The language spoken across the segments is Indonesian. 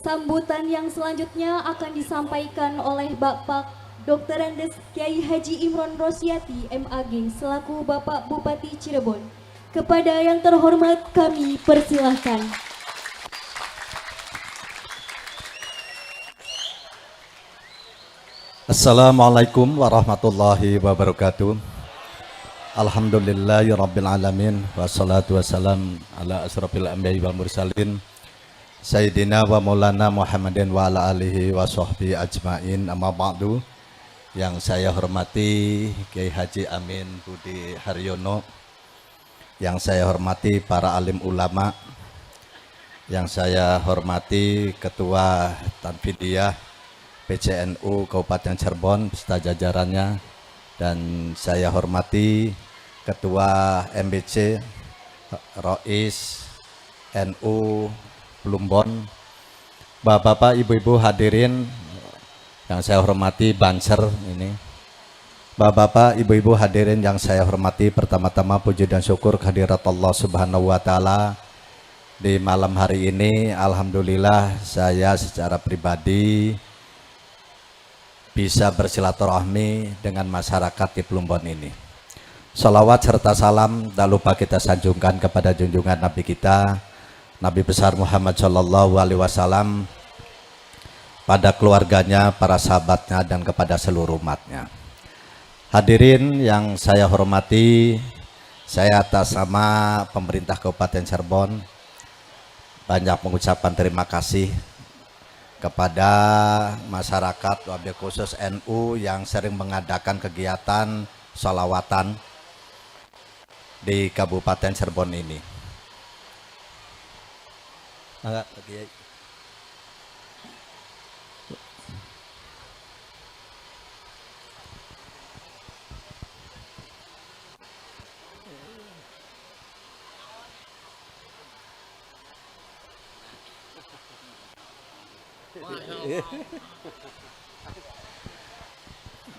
Sambutan yang selanjutnya akan disampaikan oleh Bapak Dr. Andes Kiai Haji Imron Rosyati MAG selaku Bapak Bupati Cirebon. Kepada yang terhormat kami persilahkan. Assalamualaikum warahmatullahi wabarakatuh. Alhamdulillahirabbil alamin wassalatu wassalam ala asrofil anbiya'i wal mursalin Sayyidina wa maulana Muhammadin wa ala alihi wa sahbihi ajmain, amma ba'du. Yang saya hormati Kiai Haji Amin Budi Haryono, yang saya hormati para alim ulama, yang saya hormati Ketua Tanfidiyah PCNU Kabupaten Cirebon beserta jajarannya, dan saya hormati Ketua MBC Rois NU Plumbon, bapak-bapak, ibu-ibu hadirin yang saya hormati Banser ini. Bapak-bapak, ibu-ibu hadirin yang saya hormati, pertama-tama puji dan syukur kehadirat Allah Subhanahu wa taala. Di malam hari ini alhamdulillah saya secara pribadi bisa bersilaturahmi dengan masyarakat di Plumbon ini. Salawat serta salam tak lupa kita sanjungkan kepada junjungan Nabi kita, Nabi besar Muhammad Shallallahu Alaihi Wasallam, pada keluarganya, para sahabatnya, dan kepada seluruh umatnya. Hadirin yang saya hormati, saya atas nama pemerintah Kabupaten Cirebon banyak mengucapkan terima kasih kepada masyarakat, wabil khusus NU yang sering mengadakan kegiatan sholawatan di Kabupaten Cirebon ini.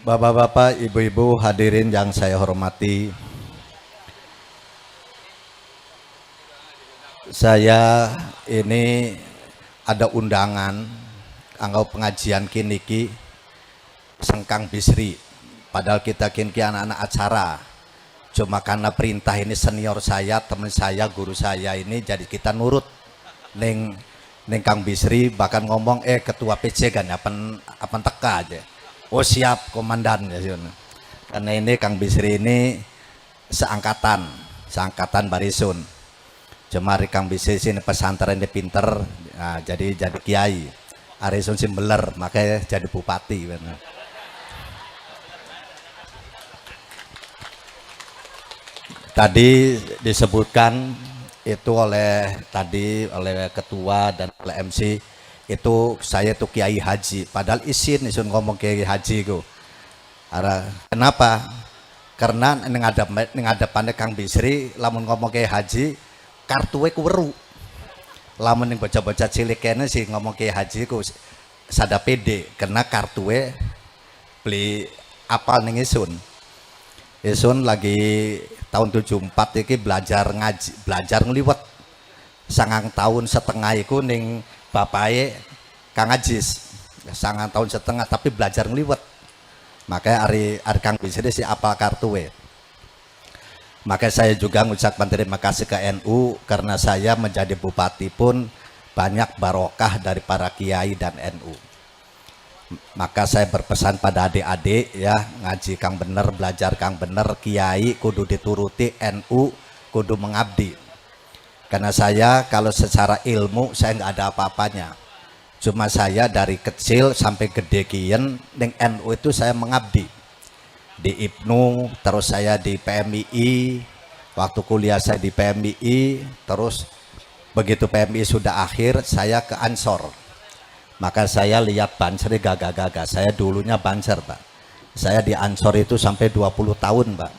Bapak-bapak, ibu-ibu hadirin yang saya hormati, saya ini ada undangan angau pengajian kiniki Sengkang Bisri, padahal kita kiniki anak-anak acara, cuma karena perintah ini senior saya, teman saya, guru saya ini, jadi kita nurut neng Kang Bisri, bahkan ngomong ketua PC kan apa teka aja, oh siap komandan ya. Karena ini Kang Bisri ini seangkatan Barisun. Cuma Kang Bisri sini pesantren dia pinter, nah, jadi kiai. Arisun Simbeler, makanya jadi bupati. Bener. Tadi disebutkan itu oleh ketua dan oleh MC, itu saya tuh Kiai Haji, padahal isin ngomong Kiai Haji ku. Kenapa? Karena ngadepane Kang Bisri lamun ngomong Kiai Haji kartuwe ku weru. Lamun ning bocah-bocah cilik kene sih ngomong Kiai Haji ku sada pede, karena kartuwe beli apal ning isun. Isun lagi tahun 74 iki belajar ngaji, belajar ngliwet. 9 tahun setengah iku ning bapake Kang Ajis. 9 tahun setengah tapi belajar ngliwet. Makanya ari Kang Bisri si apal kartuwe. Maka saya juga mengucapkan terima kasih ke NU karena saya menjadi bupati pun banyak barokah dari para kiai dan NU. Maka saya berpesan pada adik-adik ya, ngaji Kang bener, belajar Kang bener, kiai kudu dituruti, NU kudu mengabdi. Karena saya kalau secara ilmu saya nggak ada apa-apanya. Cuma saya dari kecil sampai gede kian dengan NU itu saya mengabdi. Di IPNU, terus saya di PMII, waktu kuliah saya di PMII, terus begitu PMII sudah akhir saya ke Ansor. Maka saya lihat Banser gagah-gagah, saya dulunya Banser Pak. Saya di Ansor itu sampai 20 tahun Pak.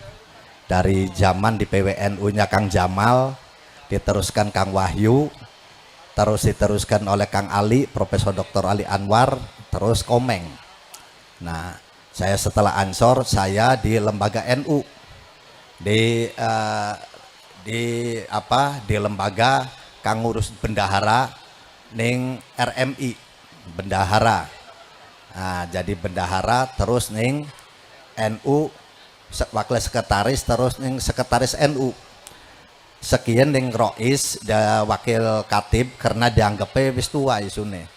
Dari zaman di PWNU-nya Kang Jamal, diteruskan Kang Wahyu, terus diteruskan oleh Kang Ali, Profesor Dr. Ali Anwar, terus Komeng. Nah, saya setelah Ansor saya di lembaga NU di lembaga Kang ngurus bendahara ning RMI bendahara. Nah, jadi bendahara terus ning NU wakil sekretaris terus ning sekretaris NU. Sekian ning Rois wakil katib karena dianggapnya wis tua isune.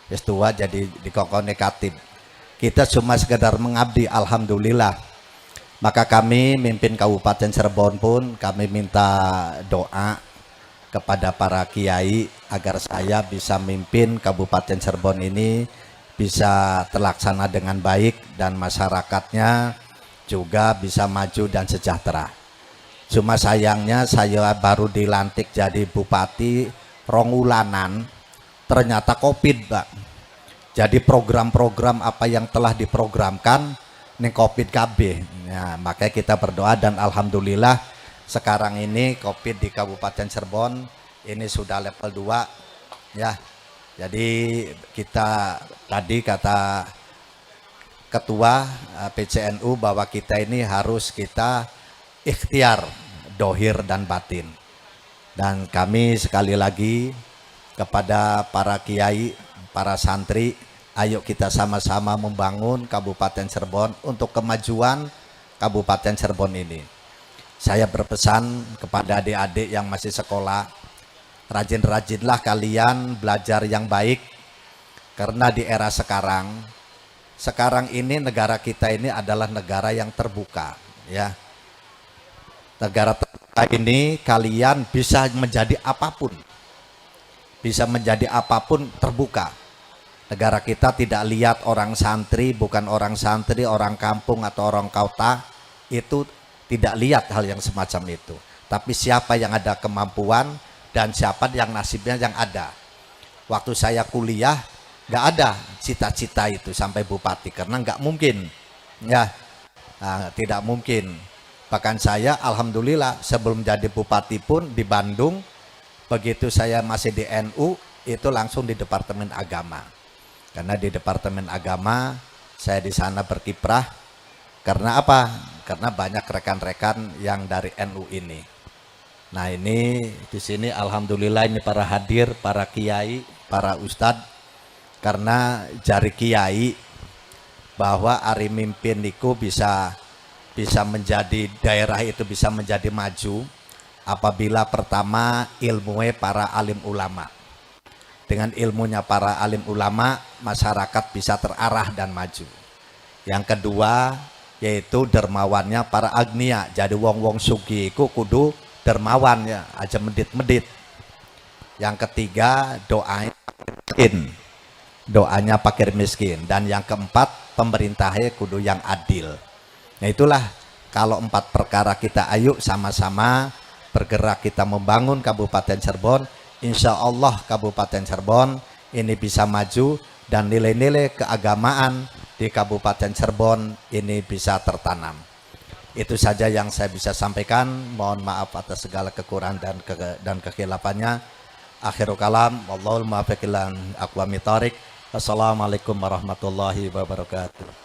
Wis tua jadi dikokone katib. Kita cuma sekedar mengabdi, alhamdulillah. Maka kami mimpin Kabupaten Cirebon pun kami minta doa kepada para kiai agar saya bisa mimpin Kabupaten Cirebon ini bisa terlaksana dengan baik dan masyarakatnya juga bisa maju dan sejahtera. Cuma sayangnya saya baru dilantik jadi bupati rongulanan, ternyata COVID, Pak. Jadi program-program apa yang telah diprogramkan ini COVID KB. Ya, makanya kita berdoa dan alhamdulillah sekarang ini COVID di Kabupaten Cirebon ini sudah level 2 ya. Jadi kita tadi kata ketua PCNU bahwa kita ini harus kita ikhtiar dohir dan batin. Dan kami sekali lagi kepada para kiai, para santri, ayo kita sama-sama membangun Kabupaten Cirebon untuk kemajuan Kabupaten Cirebon ini. Saya berpesan kepada adik-adik yang masih sekolah, rajin-rajinlah kalian belajar yang baik, karena di era sekarang ini negara kita ini adalah negara yang terbuka, ya. Negara terbuka ini kalian bisa menjadi apapun, terbuka. Negara kita tidak lihat orang santri, bukan orang santri, orang kampung atau orang kota, itu tidak lihat hal yang semacam itu. Tapi siapa yang ada kemampuan dan siapa yang nasibnya yang ada. Waktu saya kuliah nggak ada cita-cita itu sampai bupati karena nggak mungkin, ya, tidak mungkin. Bahkan saya alhamdulillah sebelum jadi bupati pun di Bandung, begitu saya masih di NU itu langsung di Departemen Agama. Karena di Departemen Agama saya di sana berkiprah. Karena apa? Karena banyak rekan-rekan yang dari NU ini. Nah, ini di sini alhamdulillah ini para hadir, para kiai, para ustadz. Karena jari kiai bahwa ari mimpin niku bisa menjadi daerah itu bisa menjadi maju apabila pertama ilmunya para alim ulama. Dengan ilmunya para alim ulama, masyarakat bisa terarah dan maju. Yang kedua, yaitu dermawannya para agnia. Jadi wong-wong sugih iku kudu dermawan ya, aja medit-medit. Yang ketiga, doanya fakir miskin. Dan yang keempat, pemerintahnya kudu yang adil. Nah, itulah kalau 4 perkara kita ayo sama-sama bergerak kita membangun Kabupaten Cirebon. Insya Allah Kabupaten Cirebon ini bisa maju dan nilai-nilai keagamaan di Kabupaten Cirebon ini bisa tertanam. Itu saja yang saya bisa sampaikan. Mohon maaf atas segala kekurangan dan kekhilaafannya. Akhirul kalam, wallahul muwaffiq ila aqwamit thoriq. Wassalamualaikum warahmatullahi wabarakatuh.